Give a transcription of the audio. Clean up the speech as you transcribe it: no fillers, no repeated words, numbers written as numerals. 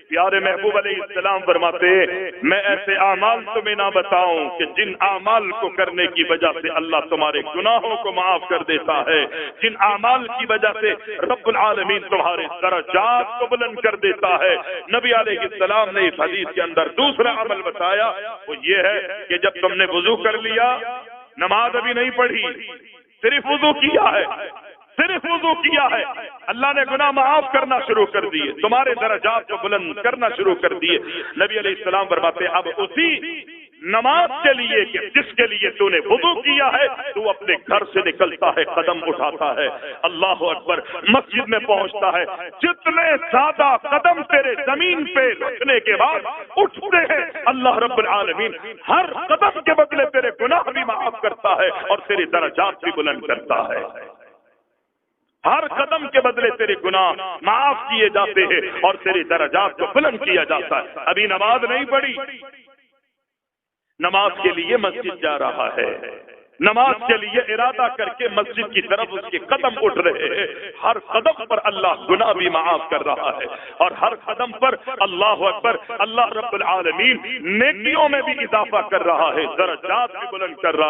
پیارے محبوب علیہ السلام فرماتے میں ایسے اعمال تمہیں نہ بتاؤں کہ جن اعمال کو کرنے کی وجہ سے اللہ تمہارے گناہوں کو معاف کر دیتا ہے، جن اعمال کی وجہ سے رب العالمین تمہارے درجات کو بلند کر دیتا ہے۔ نبی علیہ السلام نے اس حدیث کے اندر دوسرا عمل بتایا، وہ یہ ہے کہ جب تم نے وضو کر لیا، نماز ابھی نہیں پڑھی، صرف وضو کیا ہے، صرف وضو کیا ہے، اللہ نے گناہ معاف کرنا شروع کر دیے، تمہارے درجات کو بلند کرنا شروع کر دیے۔ نبی علیہ السلام فرماتے اب اسی نماز کے لیے کہ جس کے لیے تو نے وضو کیا ہے، تو اپنے گھر سے نکلتا ہے، قدم اٹھاتا ہے، اللہ اکبر، مسجد میں پہنچتا ہے، جتنے زیادہ قدم تیرے زمین پہ رکھنے کے بعد اٹھتے ہیں، اللہ رب العالمین ہر قدم کے بدلے تیرے گناہ بھی معاف کرتا ہے اور تیرے درجات بھی بلند کرتا ہے۔ ہر قدم کے بدلے تیرے گناہ معاف کیے جاتے ہیں اور تیرے درجات کو بلند کیا جاتا ہے۔ ابھی نماز نہیں پڑھی، نماز کے لیے مسجد جا رہا ہے، نماز کے لیے ارادہ کر کے مسجد کی طرف اس کے قدم اٹھ رہے ہیں، ہر قدم پر اللہ گناہ بھی معاف کر رہا ہے اور ہر قدم پر اللہ اکبر، اللہ رب العالمین نیکیوں میں بھی اضافہ کر رہا ہے، درجات بھی بلند کر رہا ہے۔